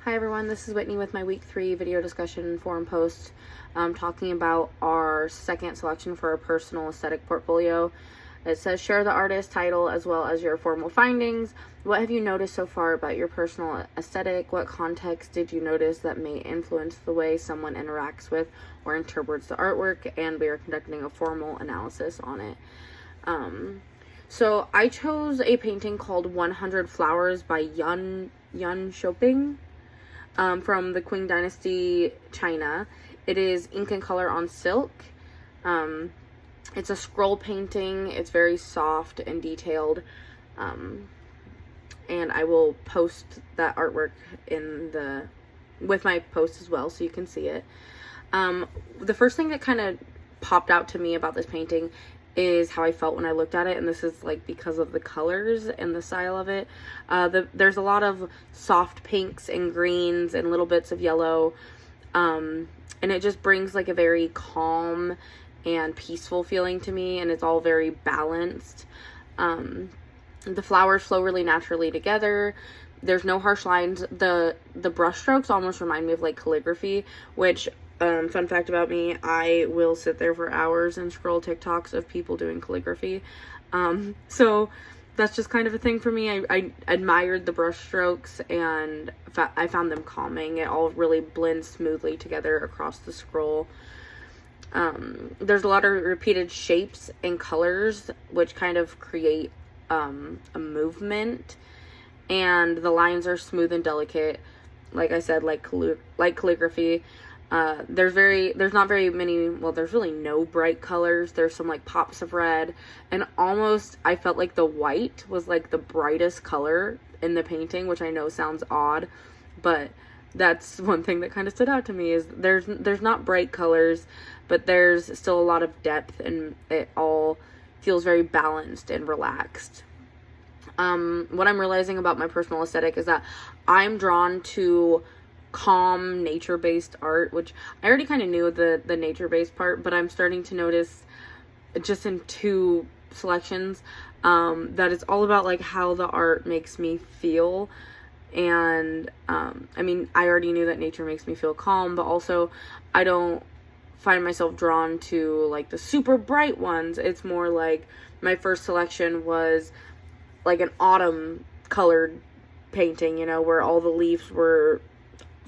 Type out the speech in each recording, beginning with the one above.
Hi everyone, this is Whitney with my week 3 video discussion forum post talking about our second selection for our personal aesthetic portfolio. It says share the artist title as well as your formal findings. What have you noticed so far about your personal aesthetic? What context did you notice that may influence the way someone interacts with or interprets the artwork? And we are conducting a formal analysis on it. So I chose a painting called 100 Flowers by Yun Shouping. From the Qing Dynasty, China. It is ink and color on silk. It's a scroll painting. It's very soft and detailed. And I will post that artwork with my post as well, so you can see it. The first thing that kind of popped out to me about this painting is how I felt when I looked at it, and this is like because of the colors and the style of it. There's a lot of soft pinks and greens and little bits of yellow, and it just brings like a very calm and peaceful feeling to me, and it's all very balanced. The flowers flow really naturally together. There's no harsh lines. The brush strokes almost remind me of like calligraphy, which fun fact about me, I will sit there for hours and scroll TikToks of people doing calligraphy. So that's just kind of a thing for me. I admired the brush strokes, and I found them calming. It all really blends smoothly together across the scroll. There's a lot of repeated shapes and colors, which kind of create a movement, and the lines are smooth and delicate. Like I said, like calligraphy. There's not very many, well, there's really no bright colors. There's some like pops of red, and almost I felt like the white was like the brightest color in the painting, which I know sounds odd, but that's one thing that kind of stood out to me is there's not bright colors, but there's still a lot of depth, and it all feels very balanced and relaxed. What I'm realizing about my personal aesthetic is that I'm drawn to calm nature-based art, which I already kind of knew the nature-based part, but I'm starting to notice just in 2 selections that it's all about like how the art makes me feel. And I mean, I already knew that nature makes me feel calm, but also I don't find myself drawn to like the super bright ones. It's more like my first selection was like an autumn colored painting, you know, where all the leaves were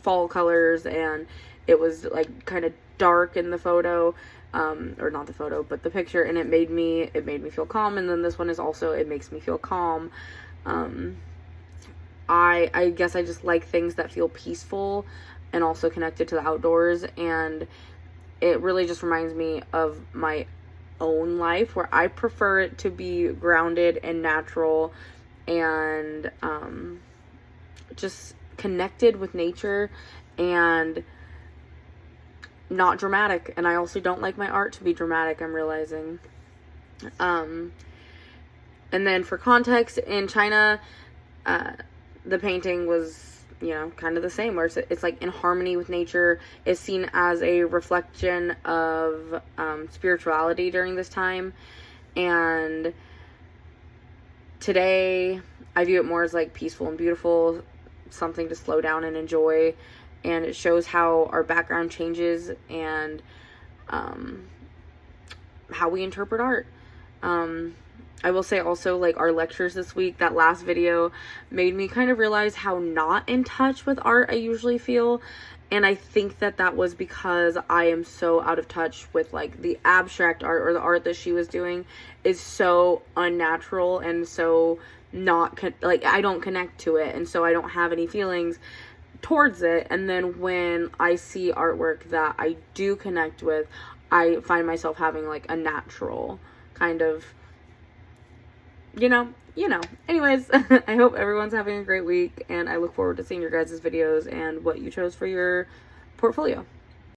fall colors, and it was like kind of dark in the photo, or not the photo, but the picture, and it made me feel calm. And then this one is also, it makes me feel calm. I guess I just like things that feel peaceful and also connected to the outdoors, and it really just reminds me of my own life, where I prefer it to be grounded and natural, and just connected with nature and not dramatic. And I also don't like my art to be dramatic, I'm realizing. And then for context, in China, the painting was, you know, kind of the same, where it's like in harmony with nature. It's seen as a reflection of spirituality during this time, and today I view it more as like peaceful and beautiful, something to slow down and enjoy. And it shows how our background changes, and how we interpret art. I will say also, like, our lectures this week, that last video made me kind of realize how not in touch with art I usually feel. And I think that was because I am so out of touch with like the abstract art, or the art that she was doing is so unnatural and so not like I don't connect to it, and so I don't have any feelings towards it. And then when I see artwork that I do connect with, I find myself having like a natural kind of, you know. Anyways, I hope everyone's having a great week, and I look forward to seeing your guys' videos and what you chose for your portfolio.